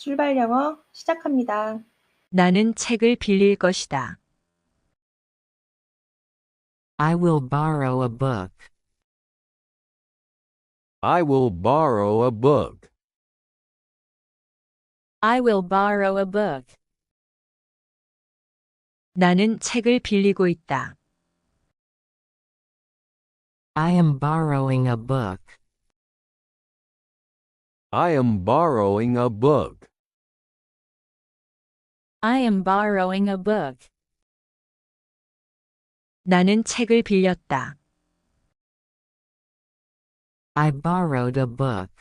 출발 영어 시작합니다. 나는 책을 빌릴 것이다. I will borrow a book. I will borrow a book. I will borrow a book. 나는 책을 빌리고 있다. I am borrowing a book. I am borrowing a book. I am borrowing a book. 나는 책을 빌렸다. I borrowed a book.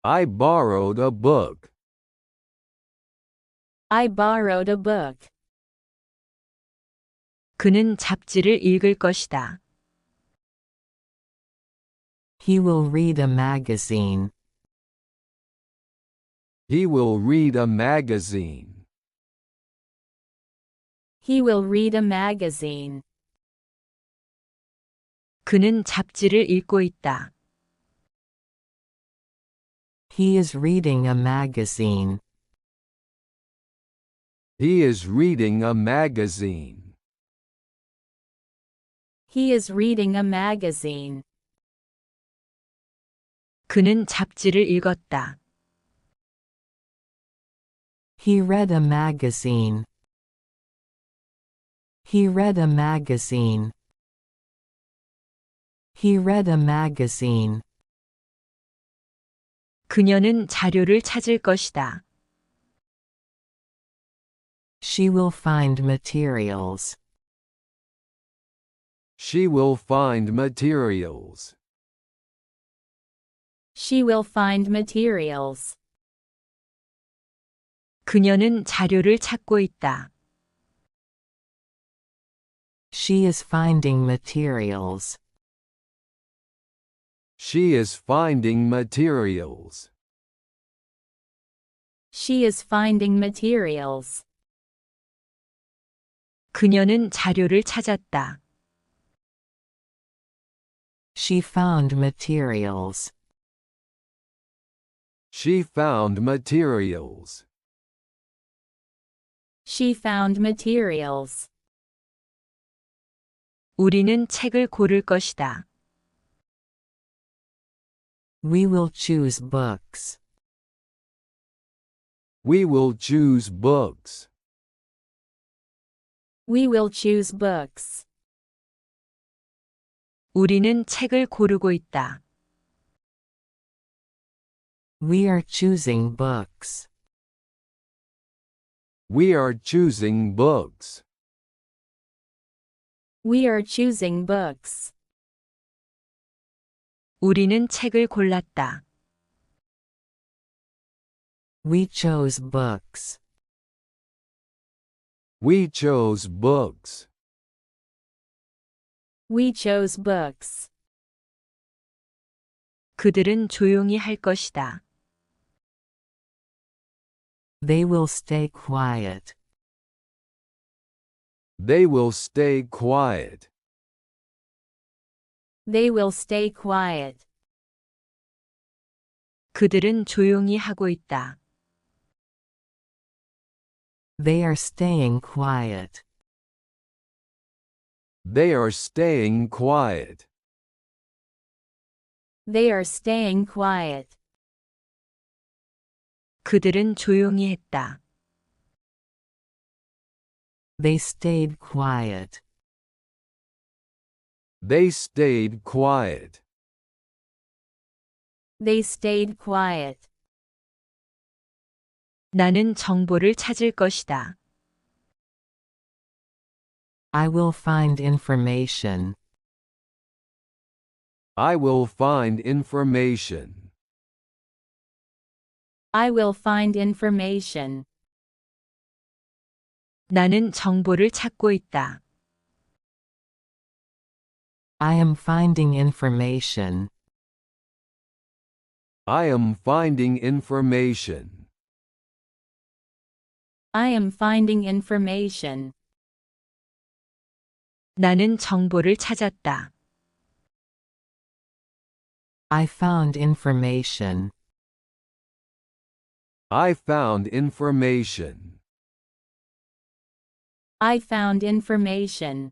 I borrowed a book. I borrowed a book. 그는 잡지를 읽을 것이다. He will read a magazine. He will read a magazine. He will read a magazine. 그는 잡지를 읽고 있다. He is reading a magazine. He is reading a magazine. He is reading a magazine. 그는 잡지를 읽었다. He read a magazine. He read a magazine. He read a magazine. 그녀는 자료를 찾을 것이다. She will find materials. She will find materials. She will find materials. 그녀는 자료를 찾고 있다. She is finding materials. She is finding materials. She is finding materials. 그녀는 자료를 찾았다. She found materials. She found materials. She found materials. 우리는 책을 고를 것이다. We will choose books. We will choose books. We will choose books. 우리는 책을 고르고 있다. We are choosing books. We are choosing books. We are choosing books. 우리는 책을 골랐다. We chose books. We chose books. We chose books. 그들은 조용히 할 것이다. They will stay quiet. They will stay quiet. They will stay quiet. 그들은 조용히 하고 있다. They are staying quiet. They are staying quiet. They are staying quiet. 그들은 조용히 했다. They stayed quiet. They stayed quiet. They stayed quiet. 나는 정보를 찾을 것이다. I will find information. I will find information. I will find information. 나는 정보를 찾고 있다. I am finding information. I am finding information. I am finding information. 나는 정보를 찾았다. I found information. I found information. I found information.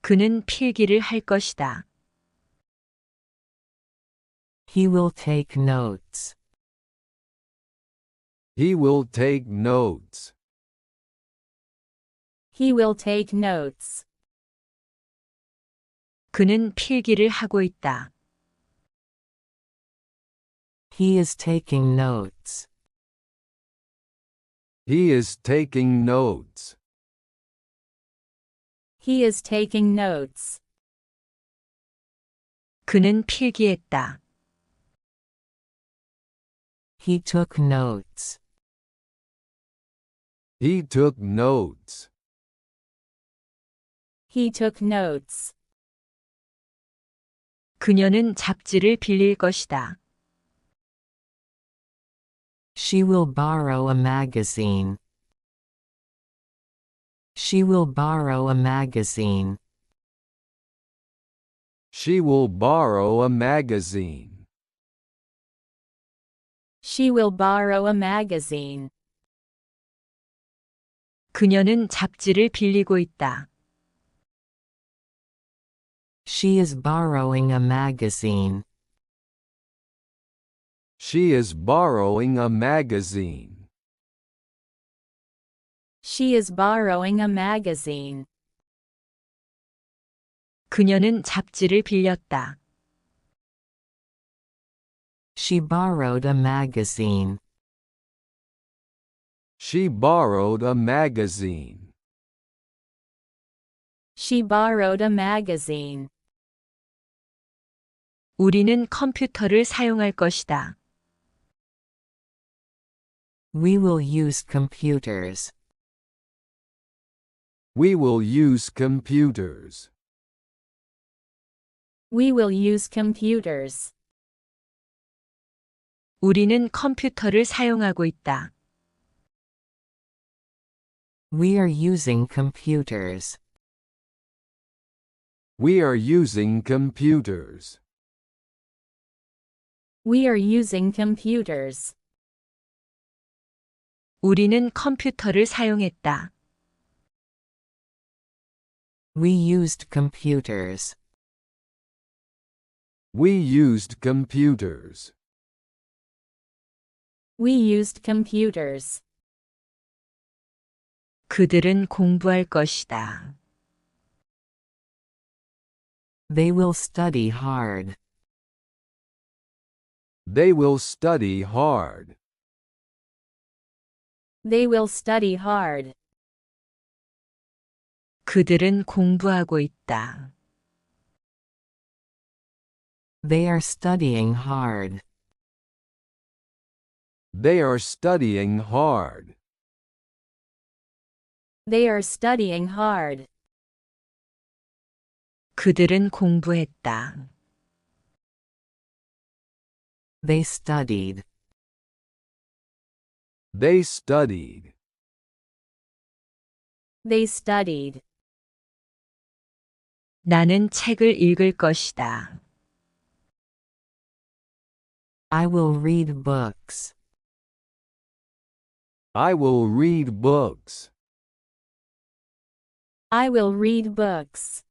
그는 필기를 할 것이다. He will take notes. He will take notes. He will take notes. 그는 필기를 하고 있다. He is taking notes. He is taking notes. He is taking notes. 그는 필기했다. He took notes. He took notes. He took notes. 그녀는 잡지를 빌릴 것이다. She will borrow a magazine. She will borrow a magazine. She will borrow a magazine. She will borrow a magazine. 그녀는 잡지를 빌리고 있다. She is borrowing a magazine. She is borrowing a magazine. She is borrowing a magazine. 그녀는 잡지를 빌렸다. She borrowed a magazine. She borrowed a magazine. She borrowed a magazine. 우리는 컴퓨터를 사용할 것이다. We will use computers. We will use computers. We will use computers. 우리는 컴퓨터를 사용하고 있다. We are using computers. We are using computers. We are using computers. 우리는 컴퓨터를 사용했다. We used computers. We used computers. We used computers. 그들은 공부할 것이다. They will study hard. They will study hard. They will study hard. 그들은 공부하고 있다. They are studying hard. They are studying hard. They are studying hard. 그들은 공부했다. They studied. They studied. They studied. 나는 책을 읽을 것이다. I will read books. I will read books. I will read books.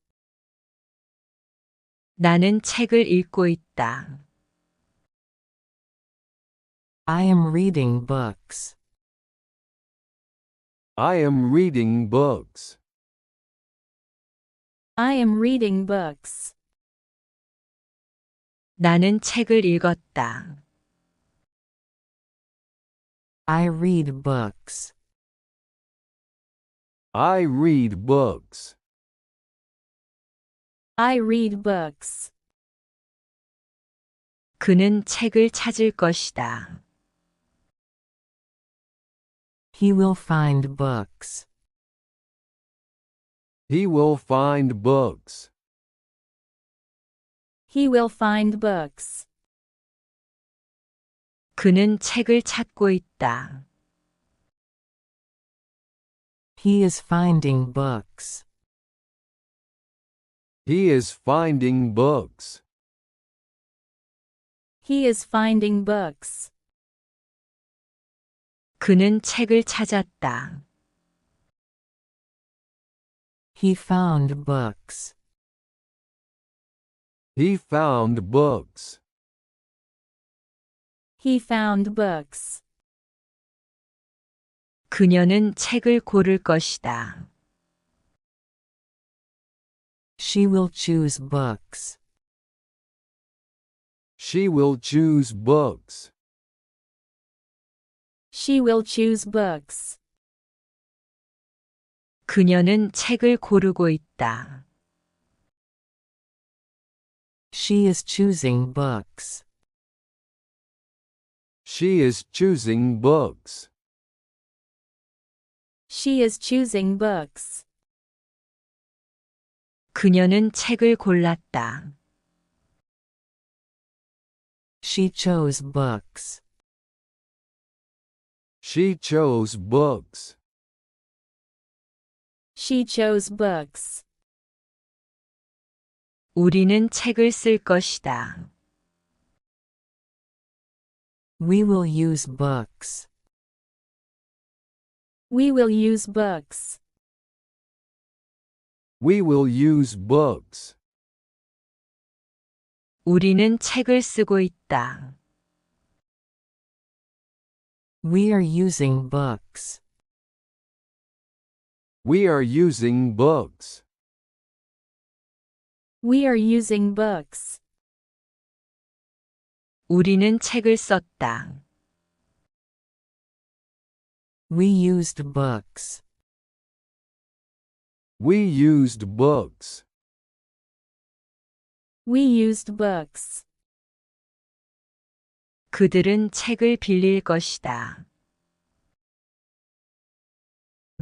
나는 책을 읽고 있다. I am reading books. I am reading books. I am reading books. 나는 책을 읽었다. I read books. I read books. I read books. 그는 책을 찾을 것이다. He will find books. He will find books. He will find books. 그는 책을 찾고 있다. He is finding books. He is finding books. He is finding books. 그는 책을 찾았다. He found books. He found books. He found books. 그녀는 책을 고를 것이다. She will choose books. She will choose books. She will choose books. 그녀는 책을 고르고 있다. She is choosing books. She is choosing books. She is choosing books. 그녀는 책을 골랐다. She chose books. She chose books. She chose books. 우리는 책을 쓸 것이다. We will use books. We will use books. We will use books. 우리는 책을 쓰고 있다. We are using books. We are using books. We are using books. 우리는 책을 썼다. We used books. We used books. We used books. 그들은 책을 빌릴 것이다.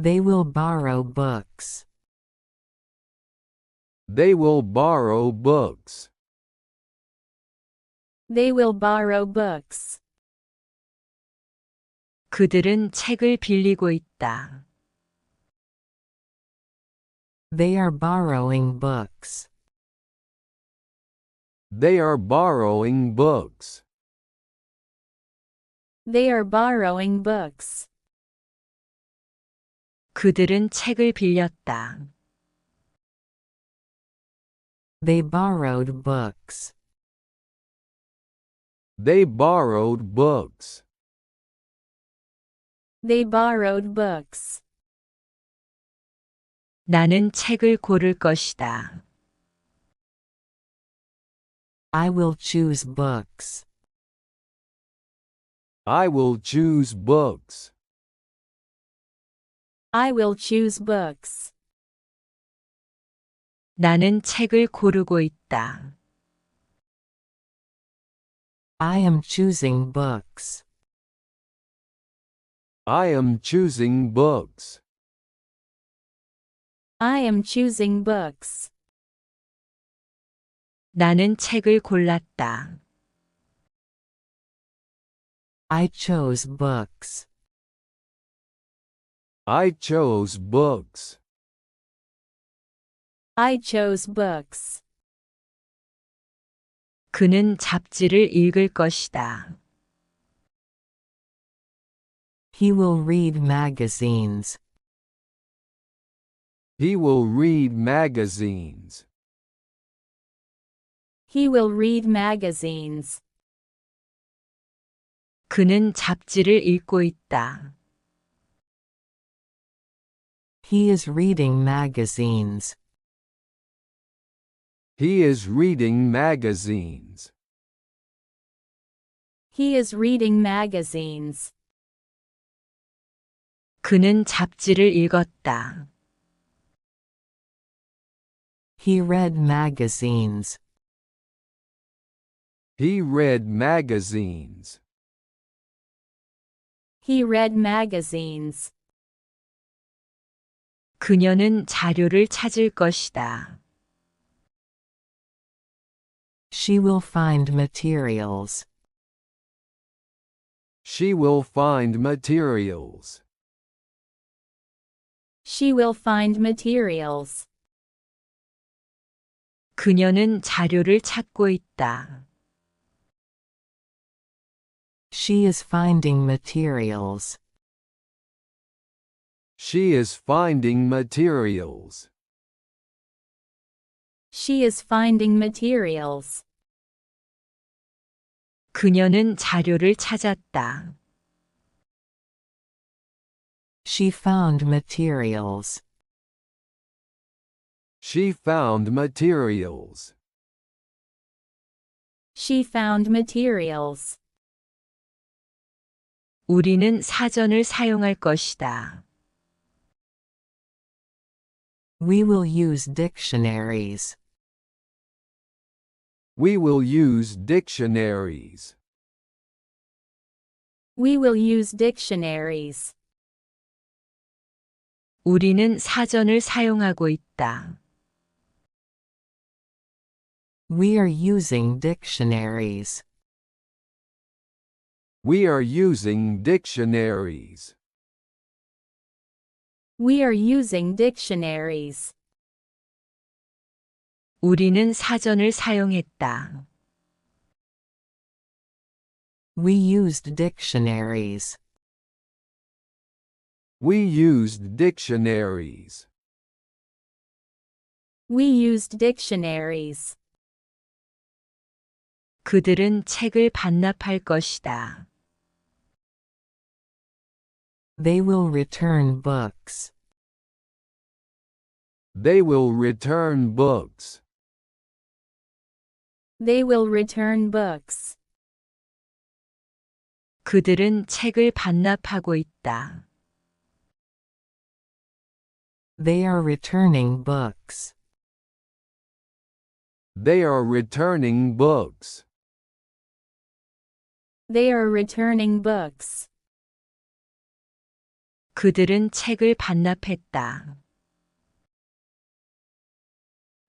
They will borrow books. They will borrow books. They will borrow books. 그들은 책을 빌리고 있다. They are borrowing books. They are borrowing books. They are borrowing books. 그들은 책을 빌렸다. They borrowed books. They borrowed books. They borrowed books. 나는 책을 고를 것이다. I will choose books. I will choose books. I will choose books. 나는 책을 고르고 있다. I am choosing books. I am choosing books. I am choosing books. 나는 책을 골랐다. I chose books. I chose books. I chose books. 그는 잡지를 읽을 것이다. He will read magazines. He will read magazines. He will read magazines. 그는 잡지를 읽고 있다. He is reading magazines. He is reading magazines. He is reading magazines. 그는 잡지를 읽었다. He read magazines. He read magazines. He read magazines. 그녀는 자료를 찾을 것이다. She will find materials. She will find materials. She will find materials. 그녀는 자료를 찾고 있다. She is finding materials. She is finding materials. She is finding materials. 그녀는 자료를 찾았다. She found materials. She found materials. She found materials. 우리는 사전을 사용할 것이다. We will use dictionaries. We will use dictionaries. We will use dictionaries. 우리는 사전을 사용하고 있다. We are using dictionaries. We are using dictionaries. We are using dictionaries. 우리는 사전을 사용했다. We used dictionaries. We used dictionaries. We used dictionaries. 그들은 책을 반납할 것이다. They will return books. They will return books. They will return books. 그들은 책을 반납하고 있다. They are returning books. They are returning books. They are returning books. 그들은 책을 반납했다.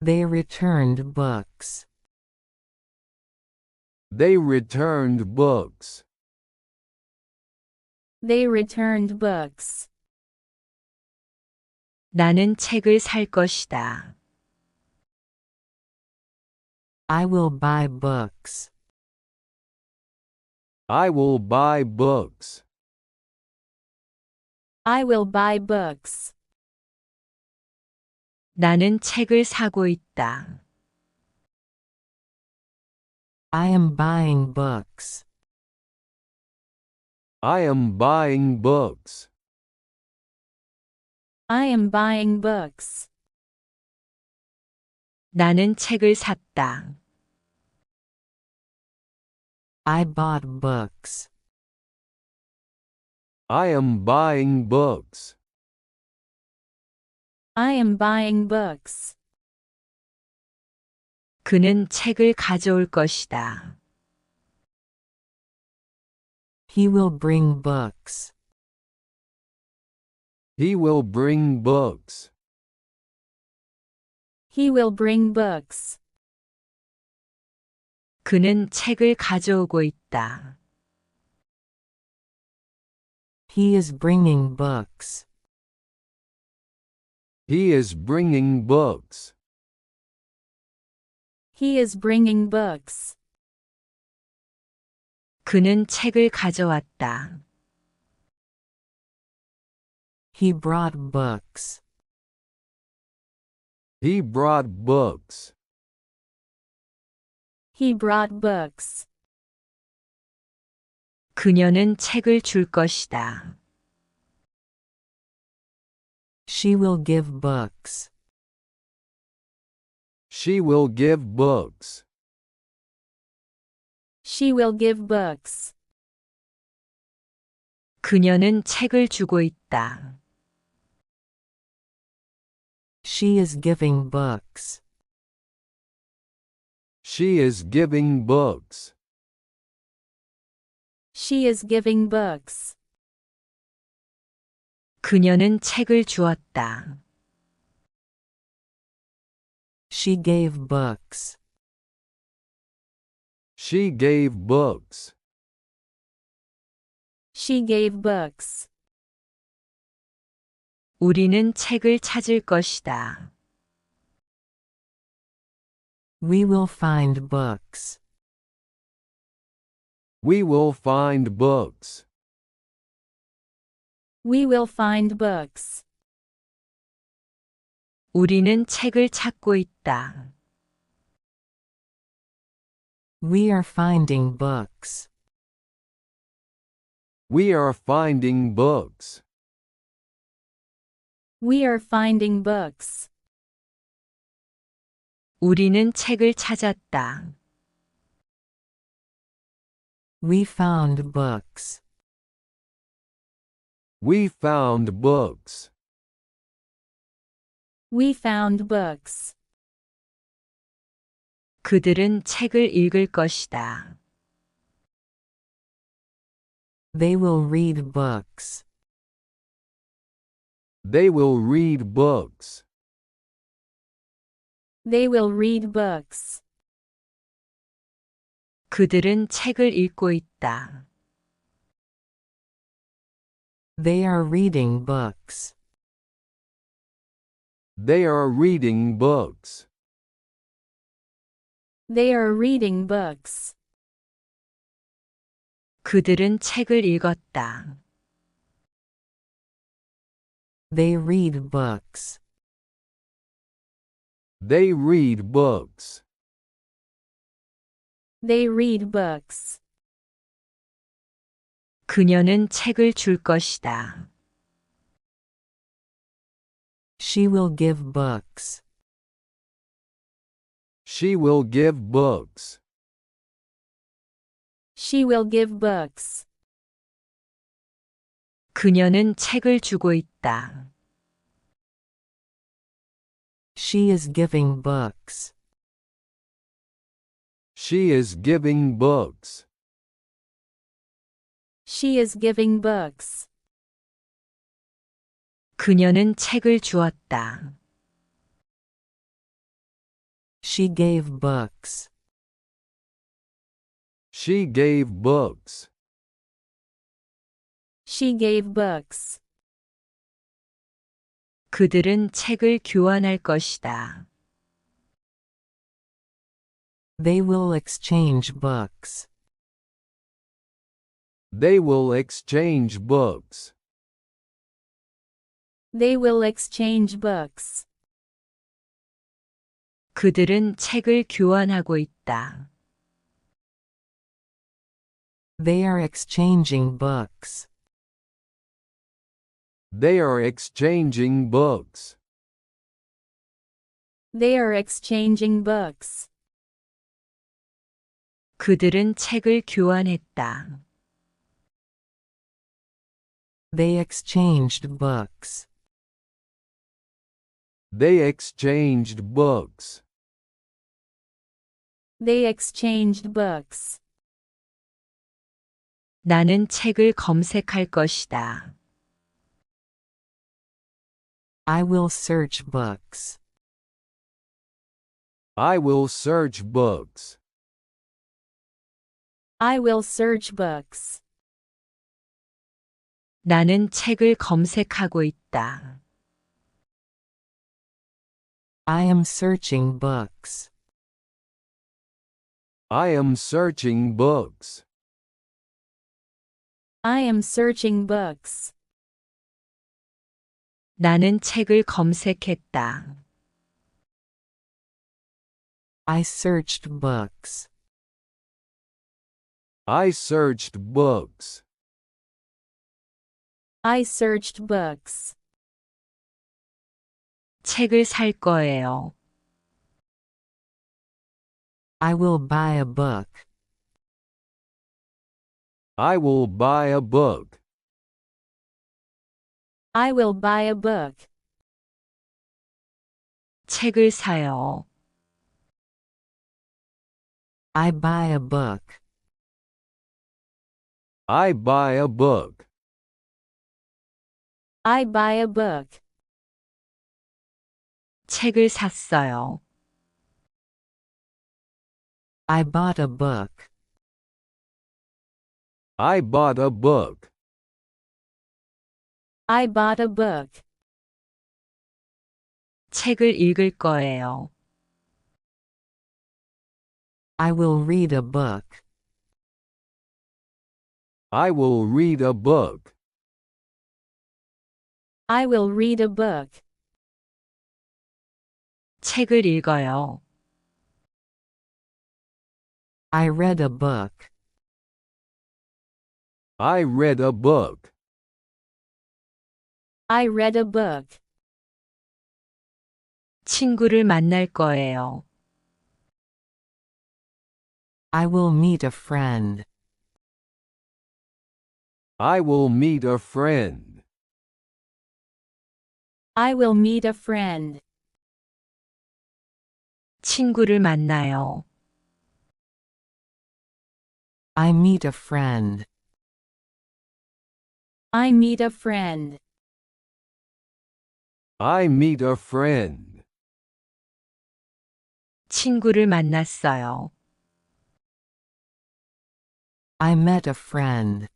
They returned books. They returned books. They returned books. 나는 책을 살 것이다. I will buy books. I will buy books. I will buy books. 나는 책을 사고 있다. I am buying books. I am buying books. I am buying books. 나는 책을 샀다. I bought books. I am buying books. I am buying books. 그는 책을 가져올 것이다. He will bring books. He will bring books. He will bring books. 그는 책을 가져오고 있다. He is bringing books. He is bringing books. He is bringing books. 그는 책을 가져왔다. He brought books. He brought books. He brought books. 그녀는 책을 줄 것이다. She will give books. She will give books. She will give books. 그녀는 책을 주고 있다. She is giving books. She is giving books. She is giving books. 그녀는 책을 주었다. She gave books. She gave books. She gave books. 우리는 책을 찾을 것이다. We will find books. We will find books. We will find books. 우리는 책을 찾고 있다. We are finding books. We are finding books. We are finding books. 우리는 책을 찾았다. We found books. We found books. We found books. 그들은 책을 읽을 것이다. They will read books. They will read books. They will read books. 그들은 책을 읽고 있다. They are reading books. They are reading books. They are reading books. 그들은 책을 읽었다. They read books. They read books. They read books. 그녀는 책을 줄 것이다. She will give books. She will give books. She will give books. 그녀는 책을 주고 있다. She is giving books. She is giving books. She is giving books. 그녀는 책을 주었다. She gave books. She gave books. She gave books. 그들은 책을 교환할 것이다. They will exchange books. They will exchange books. They will exchange books. 그들은 책을 교환하고 있다. They are exchanging books. They are exchanging books. They are exchanging books. 그들은 책을 교환했다. They exchanged books. They exchanged books. They exchanged books. 나는 책을 검색할 것이다. I will search books. I will search books. I will search books. 나는 책을 검색하고 있다. I am searching books. I am searching books. I am searching books. 나는 책을 검색했다. I searched books. I searched books. I searched books. 책을 살 거예요. I will buy a book. I will buy a book. I will buy a book. 책을 사요. I buy a book. I buy a book. I buy a book. 책을 샀어요. I bought a book. I bought a book. I bought a book. 책을 읽을 거예요. I will read a book. I will read a book. I will read a book. 책을 읽어요. I read a book. I read a book. I read a book. 친구를 만날 거예요. I will meet a friend. I will meet a friend. I will meet a friend. 친구를 만나요. I meet a friend. I meet a friend. I meet a friend. 친구를 만났어요. I met a friend.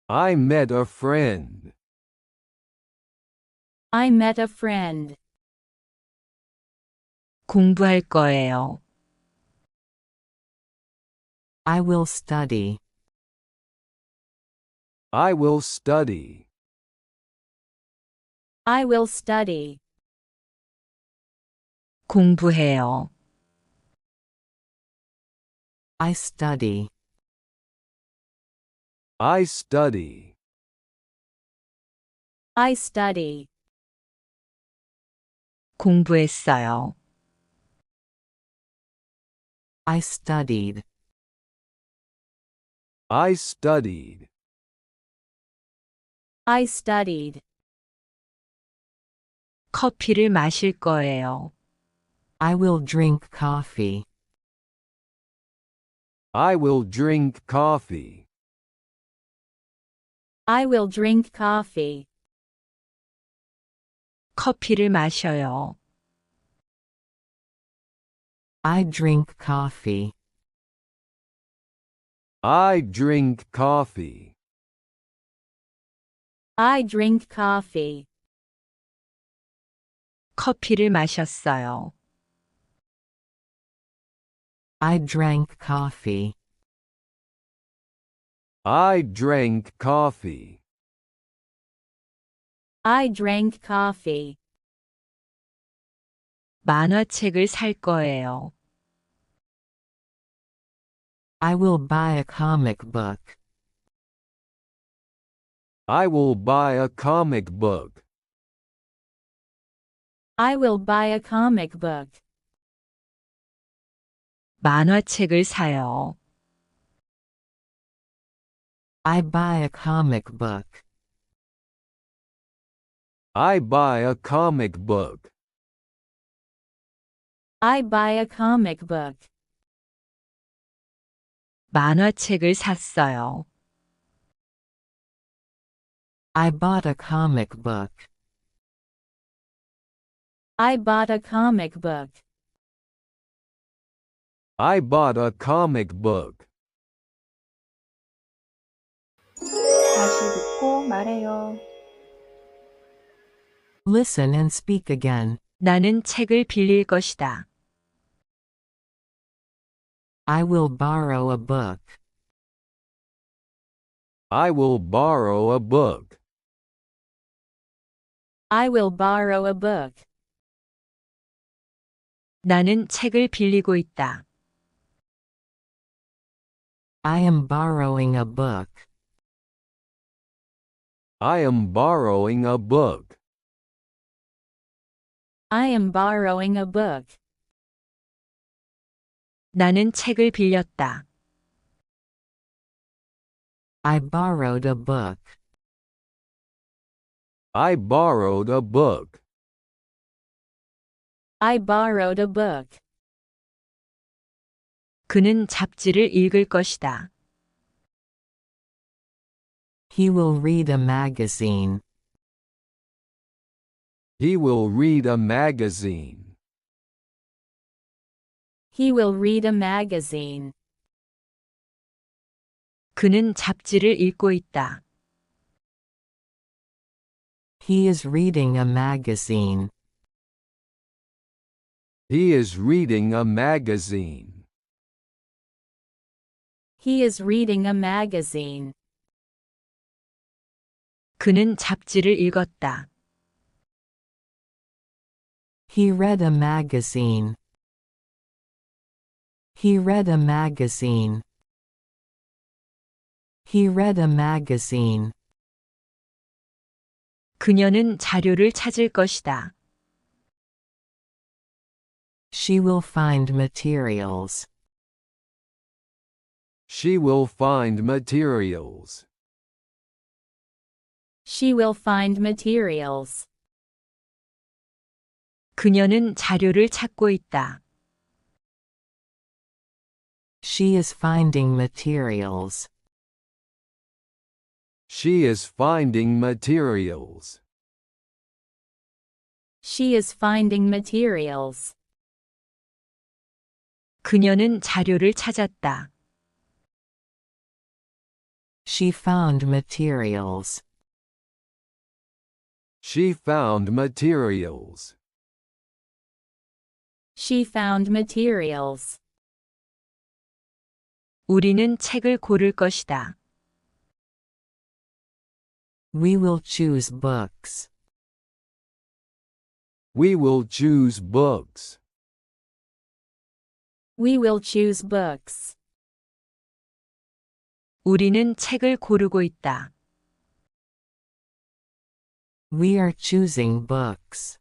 I met a friend. I met a friend. 공부할 거예요. I will study. I will study. I will study. 공부해요. I study. I study. I study. 공부했어요. I studied. I studied. I studied. 커피를 마실 거예요. I will drink coffee. I will drink coffee. I will drink coffee. 커피를 마셔요. I drink coffee. I drink coffee. I drink coffee. 커피를 마셨어요. I drank coffee. I drank coffee. I drank coffee. 만화책을 살 거예요. I will buy a comic book. I will buy a comic book. I will buy a comic book. 만화책을 사요. I buy a comic book. I buy a comic book. I buy a comic book. 만화책을 샀어요. I bought a comic book. I bought a comic book. I bought a comic book. 다시 듣고 말해요. Listen and speak again. 나는 책을 빌릴 것이다. I will borrow a book. I will borrow a book. I will borrow a book. 나는 책을 빌리고 있다. I am borrowing a book. I am borrowing a book. I am borrowing a book. 나는 책을 빌렸다. I borrowed a book. I borrowed a book. I borrowed a book. 그는 잡지를 읽을 것이다. He will read a magazine. He will read a magazine. He will read a magazine. 그는 잡지를 읽고 있다. He is reading a magazine. He is reading a magazine. He is reading a magazine. 그는 잡지를 읽었다. He read a magazine. He read a magazine. He read a magazine. 그녀는 자료를 찾을 것이다. She will find materials. She will find materials. She will find materials. 그녀는 자료를 찾고 있다. She is finding materials. She is finding materials. She is finding materials. 그녀는 자료를 찾았다. She found materials. She found materials. She found materials. 우리는 책을 고를 것이다. We will choose books. We will choose books. We will choose books. 우리는 책을 고르고 있다. We are choosing books.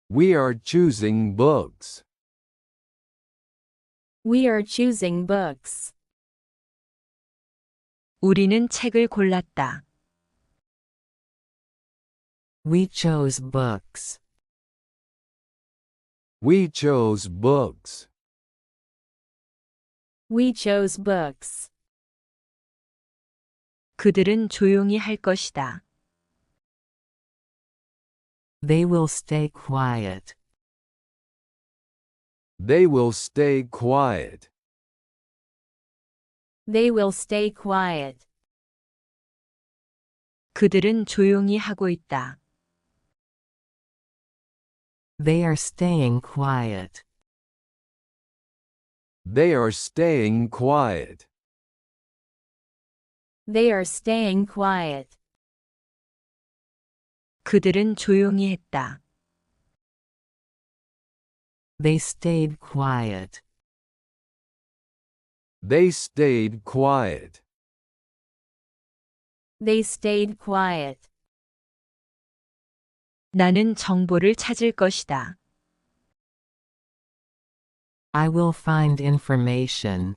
We are choosing books. We are choosing books. 우리는 책을 골랐다. We chose books. We chose books. We chose books. 그들은 조용히 할 것이다. They will stay quiet. They will stay quiet. They will stay quiet. 그들은 조용히 하고 있다. They are staying quiet. They are staying quiet. They are staying quiet. 그들은 조용히 했다. They stayed quiet. They stayed quiet. They stayed quiet. 나는 정보를 찾을 것이다. I will find information.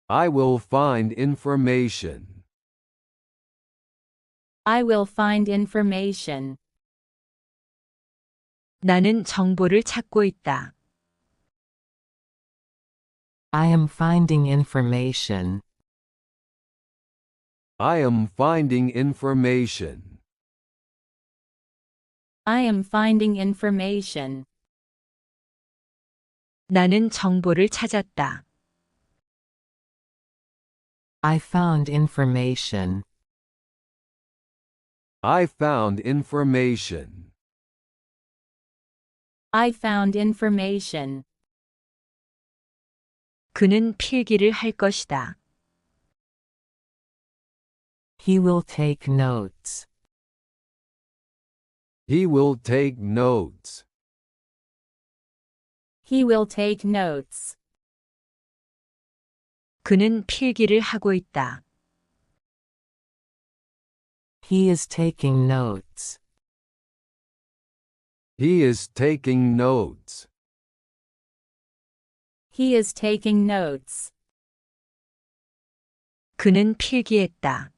I will find information. I will find information. 나는 정보를 찾고 있다. I am finding information. I am finding information. I am finding information. 나는 정보를 찾았다. I found information. I found information. I found information. 그는 필기를 할 것이다. He will take notes. He will take notes. He will take notes. 그는 필기를 하고 있다. He is taking notes. He is taking notes. He is taking notes. 그는 필기했다.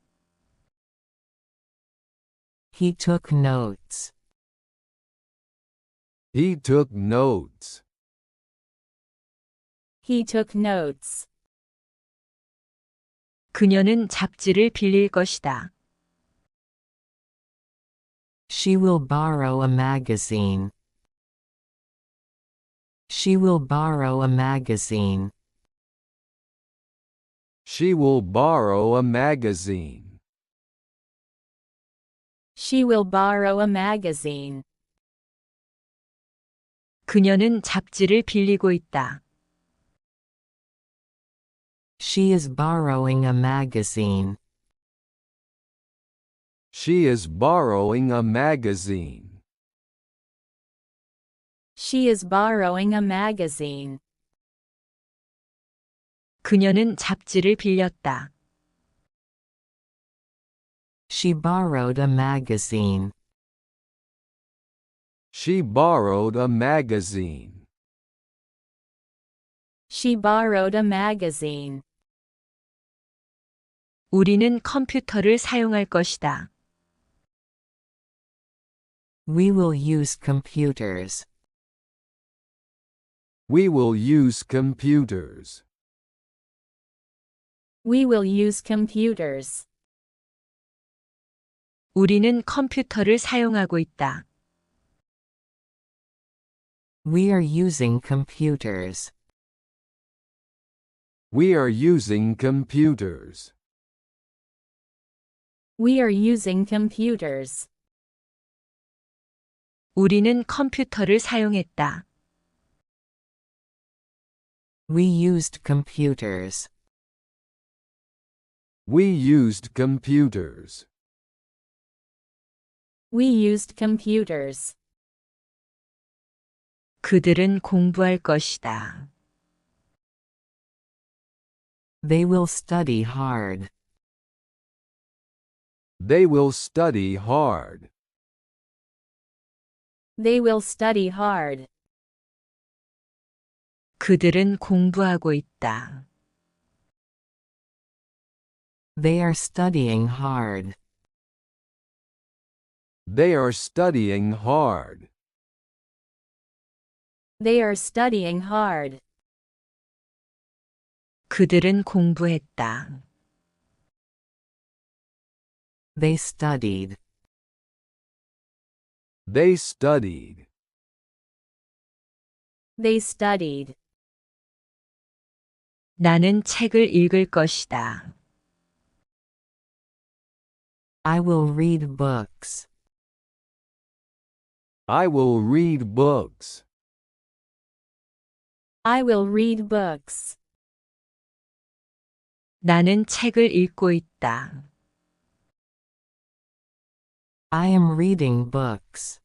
He took notes. He took notes. He took notes. 그녀는 잡지를 빌릴 것이다. She will borrow a magazine. She will borrow a magazine. She will borrow a magazine. She will borrow a magazine. 그녀는 잡지를 빌리고 있다. She is borrowing a magazine. She is borrowing a magazine. She is borrowing a magazine. 그녀는 잡지를 빌렸다. She borrowed a magazine. She borrowed a magazine. She borrowed a magazine. 우리는 컴퓨터를 사용할 것이다. We will use computers. We will use computers. We will use computers. 우리는 컴퓨터를 사용하고 있다. We are using computers. We are using computers. We are using computers. 우리는 컴퓨터를 사용했다. We used computers. We used computers. We used computers. 그들은 공부할 것이다. They will study hard. They will study hard. They will study hard. 그들은 공부하고 있다. They are studying hard. They are studying hard. They are studying hard. 그들은 공부했다. They studied. They studied. They studied. 나는 책을 읽을 것이다. I will read books. I will read books. I will read books. 나는 책을 읽고 있다. I am reading books.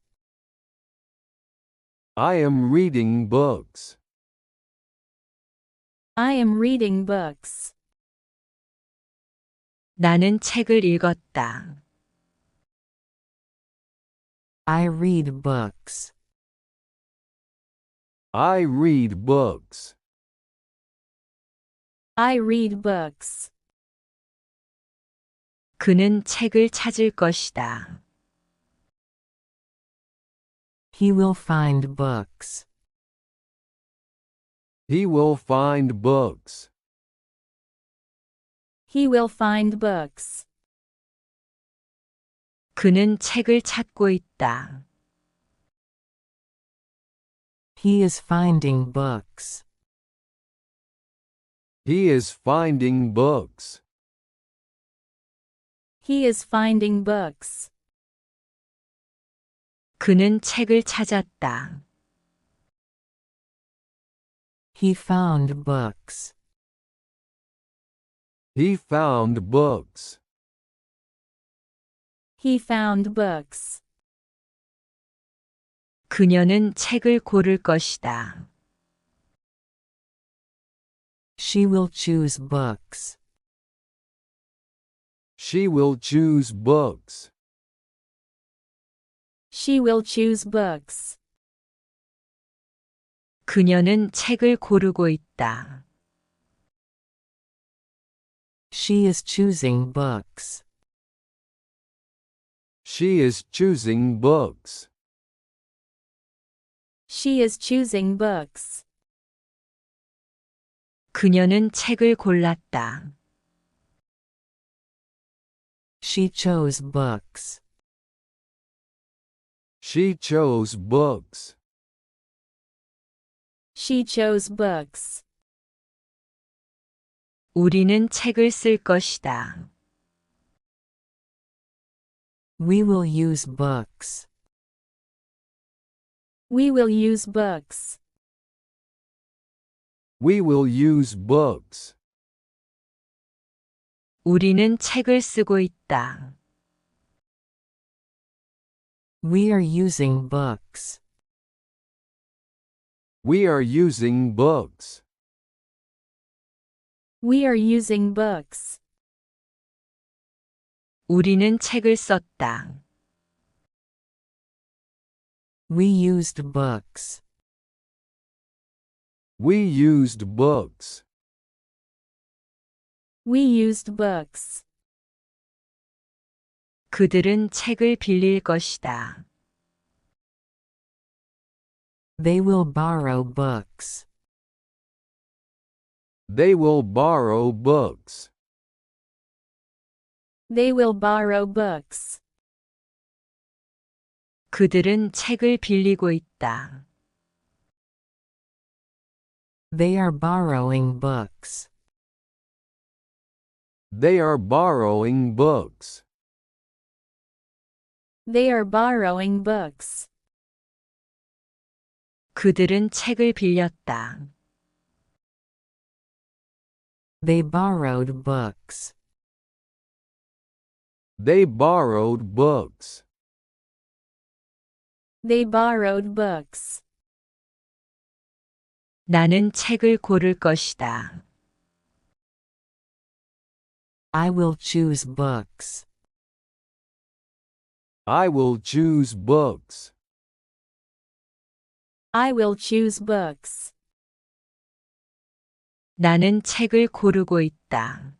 I am reading books. I am reading books. 나는 책을 읽었다. I read books. I read books. I read books. 그는 책을 찾을 것이다. He will find books. He will find books. He will find books. 그는 책을 찾고 있다. He is finding books. He is finding books. He is finding books. 그는 책을 찾았다. He found books. He found books. He found books. 그녀는 책을 고를 것이다. She will choose books. She will choose books. She will choose books. 그녀는 책을 고르고 있다. She is choosing books. She is choosing books. She is choosing books. 그녀는 책을 골랐다. She chose books. She chose books. She chose books. 우리는 책을 쓸 것이다. We will use books. We will use books. We will use books. 우리는 책을 쓰고 있다. We are using books. We are using books. We are using books. 우리는 책을 썼다. We used books. We used books. We used books. 그들은 책을 빌릴 것이다. They will borrow books. They will borrow books. They will borrow books. 그들은 책을 빌리고 있다. They are borrowing books. They are borrowing books. They are borrowing books. 그들은 책을 빌렸다. They borrowed books. They borrowed books. They borrowed books. 나는 책을 고를 것이다. I will choose books. I will choose books. I will choose books. 나는 책을 고르고 있다.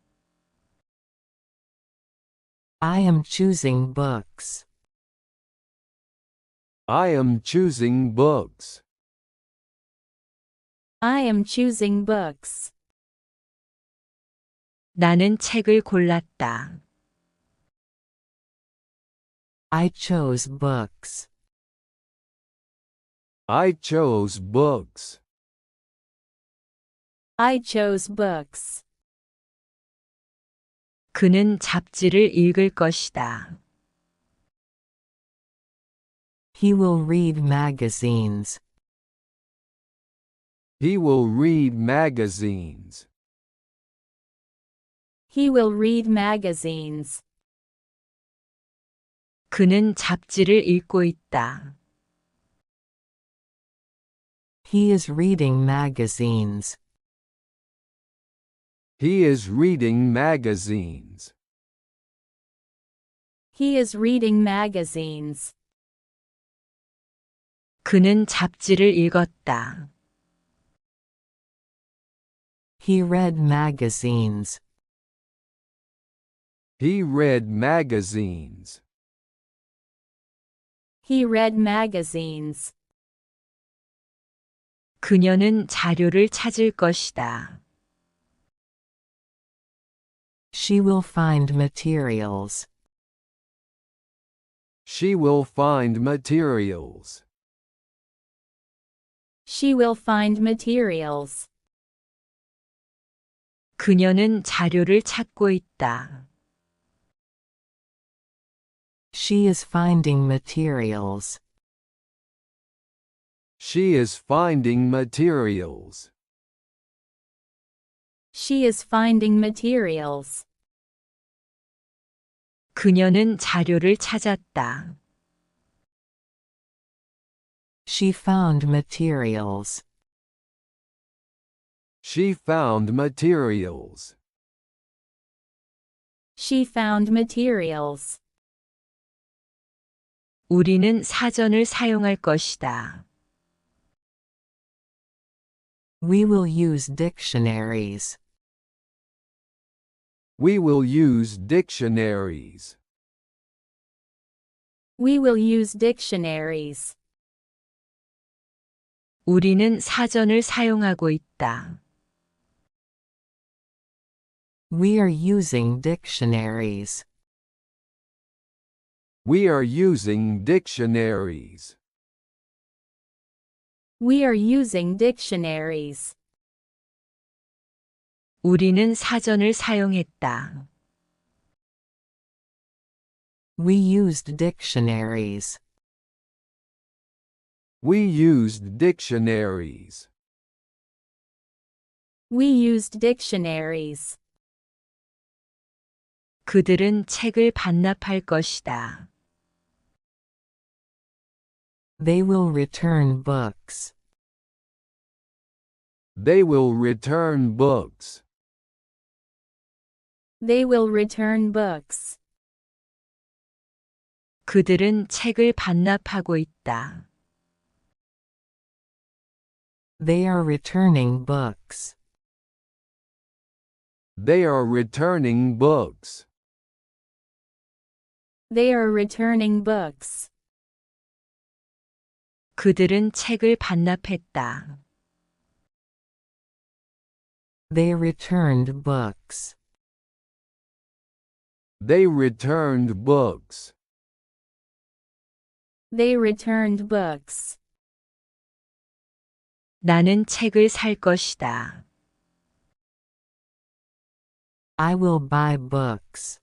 I am choosing books. I am choosing books. I am choosing books. 나는 책을 골랐다. I chose books. I chose books. I chose books. 그는 잡지를 읽을 것이다. He will read magazines. He will read magazines. He will read magazines. 그는 잡지를 읽고 있다. He is reading magazines. He is reading magazines. He is reading magazines. 그는 잡지를 읽었다. He read magazines. He read magazines. He read magazines. 그녀는 자료를 찾을 것이다. She will find materials. She will find materials. She will find materials. 그녀는 자료를 찾고 있다. She is finding materials. She is finding materials. She is finding materials. 그녀는 자료를 찾았다. She found materials. She found materials. She found materials. 우리는 사전을 사용할 것이다. We will use dictionaries. We will use dictionaries. We will use dictionaries. 우리는 사전을 사용하고 있다. We are using dictionaries. We are using dictionaries. We are using dictionaries. 우리는 사전을 사용했다. We used dictionaries. We used dictionaries. We used dictionaries. 그들은 책을 반납할 것이다. They will return books. They will return books. They will return books. 그들은 책을 반납하고 있다. They are returning books. They are returning books. They are returning books. 그들은 책을 반납했다. They returned books. They returned books. They returned books. 나는 책을 살 것이다. I will buy books.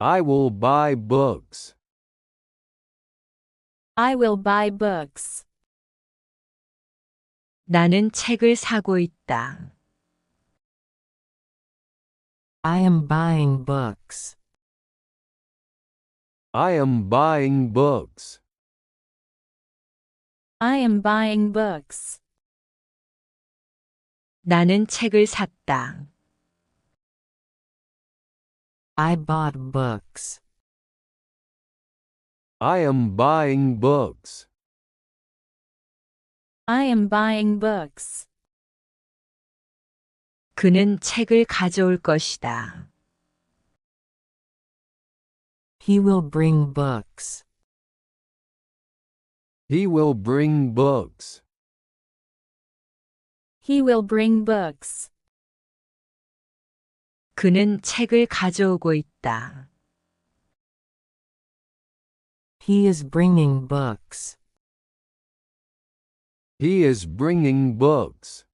I will buy books. I will buy books. 나는 책을 사고 있다. I am buying books. I am buying books. I am buying books. 나는 책을 샀다. I bought books. I am buying books. I am buying books. 그는 책을 가져올 것이다. He will bring books. He will bring books. He will bring books. 그는 책을 가져오고 있다. He is bringing books. He is bringing books.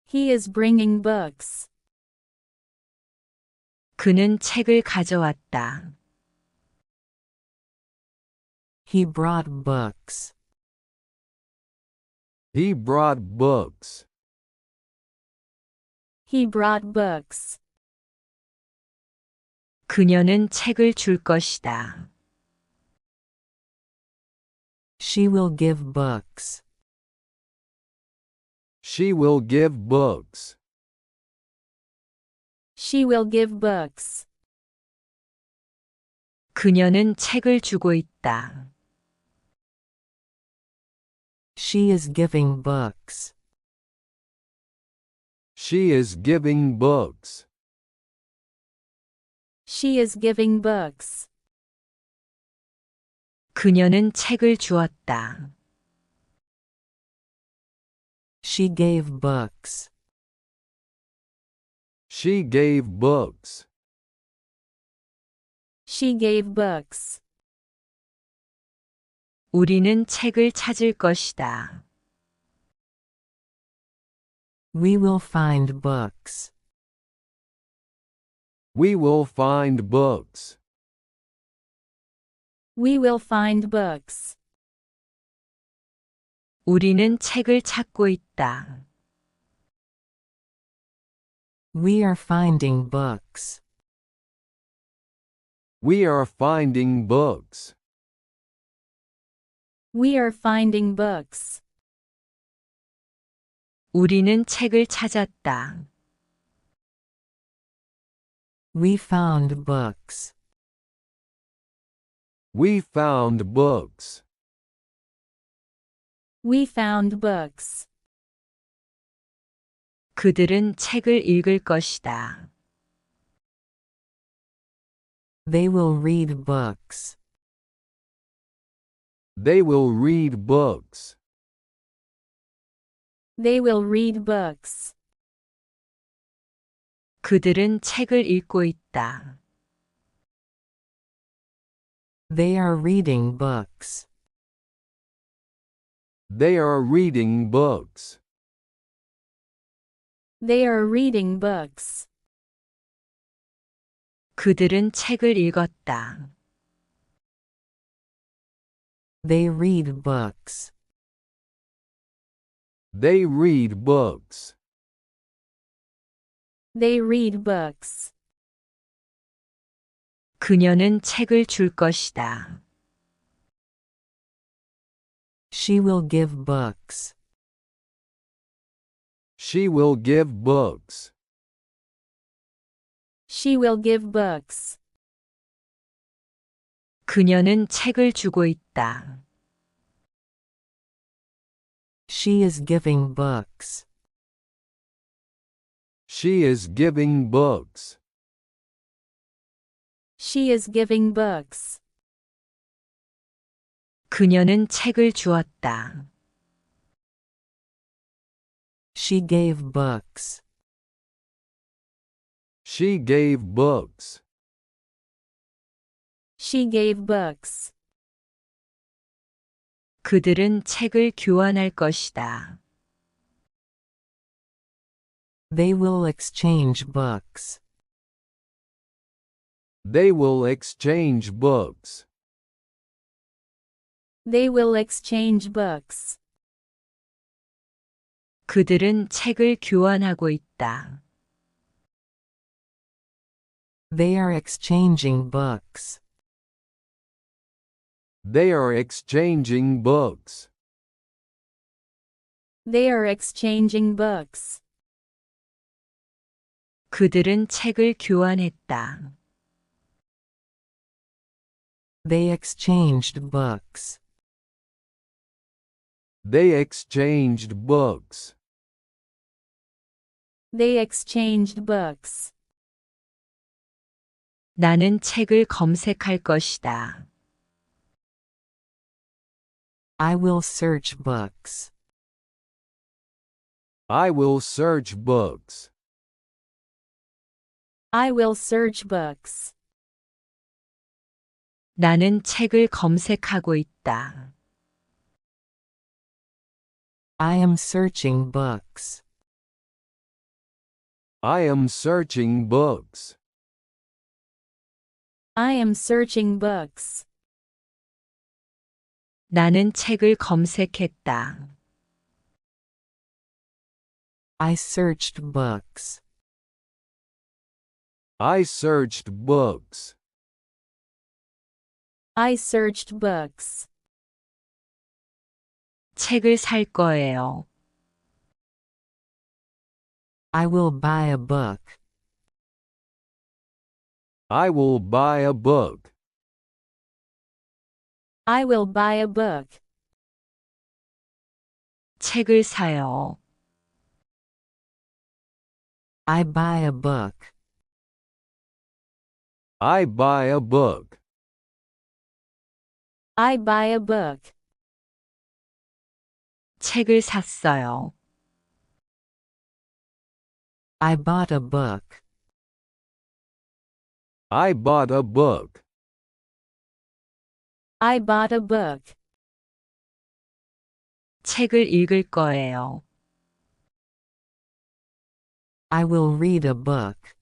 He is bringing books. 그는 책을 가져왔다. He brought books. He brought books. He brought books. 그녀는 책을 줄 것이다. She will give books. She will give books. She will give books. 그녀는 책을 주고 있다. She is giving books. She is giving books. She is giving books. 그녀는 책을 주었다. She gave books. She gave books. She gave books. 우리는 책을 찾을 것이다. We will find books. We will find books. We will find books. 우리는 책을 찾고 있다. We are finding books. We are finding books. We are finding books. 우리는 책을 찾았다. We found books. We found books. We found books. 그들은 책을 읽을 것이다. They will read books. They will read books. They will read books. 그들은 책을 읽고 있다. They are reading books. They are reading books. They are reading books. 그들은 책을 읽었다. They read books. They read books. They read books. 그녀는 책을 줄 것이다. She will give books. She will give books. She will give books. 그녀는 책을 주고 있다. She is giving books. She is giving books. She is giving books. 그녀는 책을 주었다. She gave books. She gave books. She gave books. 그들은 책을 교환할 것이다. They will exchange books. They will exchange books. They will exchange books. 그들은 책을 교환하고 있다. They are exchanging books. They are exchanging books. They are exchanging books. 그들은 책을 교환했다. They exchanged books. They exchanged books. They exchanged books. 나는 책을 검색할 것이다. I will search books. I will search books. I will search books. 나는 책을 검색하고 있다. I am searching books. I am searching books. I am searching books. 나는 책을 검색했다. I searched books. I searched books. I searched books. 책을 살 거예요. I will buy a book. I will buy a book. I will buy a book. 책을 사요. I buy a book. I buy a book. I buy a book. 책을 샀어요. I bought a book. I bought a book. I bought a book. 책을 읽을 거예요. I will read a book.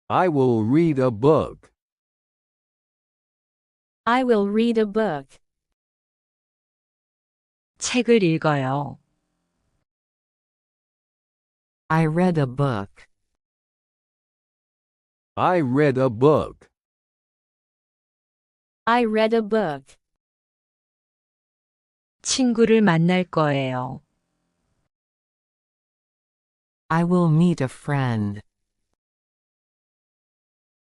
I will read a book. I will read a book. 책을 읽어요. I read a book. I read a book. I read a book. 친구를 만날 거예요. I will meet a friend.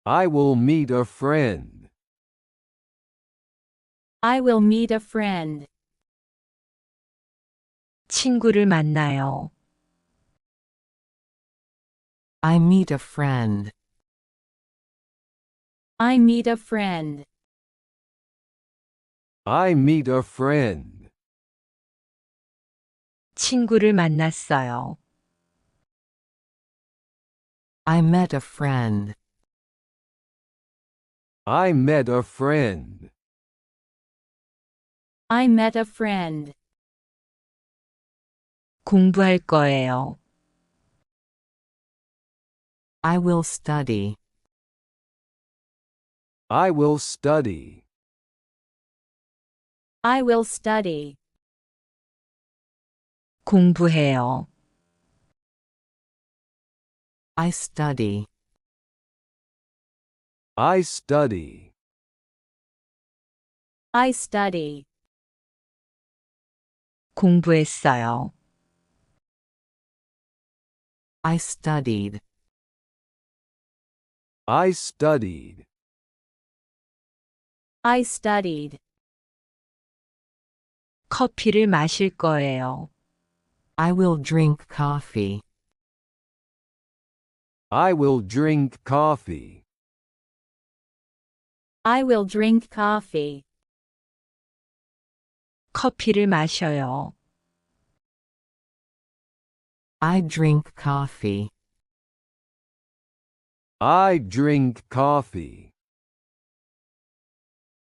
I will meet a friend. I will meet a friend. 친구를 만나요. I meet a friend. I meet a friend. I meet a friend. 친구를 만났어요. I met a friend. I met a friend. I met a friend. 공부할 거예요. I will study. I will study. I will study. 공부해요. I study. I study. I study. 공부했어요. I studied. I studied. I studied. 커피를 마실 거예요. I will drink coffee. I will drink coffee. I will drink coffee. 커피를 마셔요. I drink coffee. I drink coffee.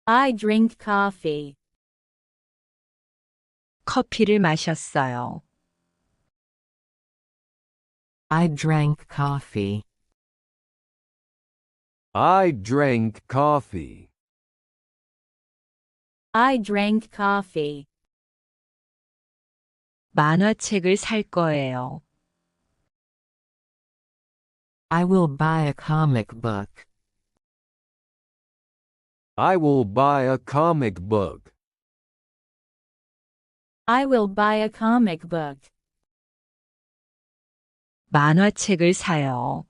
I drink coffee. 커피를 마셨어요. I drank coffee. I drank coffee. I drank coffee. 만화책을 살 거예요. I will buy a comic book. I will buy a comic book. I will buy a comic book. 만화책을 사요.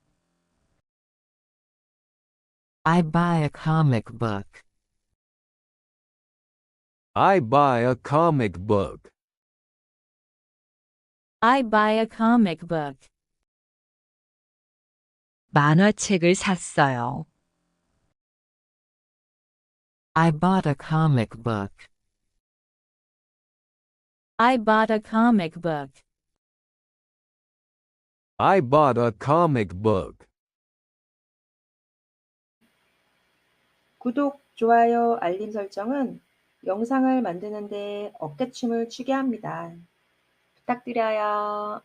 I buy a comic book. I buy a comic book. I buy a comic book. 만화책을 샀어요. I bought a comic book. I bought a comic book. I bought a comic book. 구독, 좋아요, 알림 설정은 영상을 만드는데 어깨춤을 추게 합니다. 부탁드려요.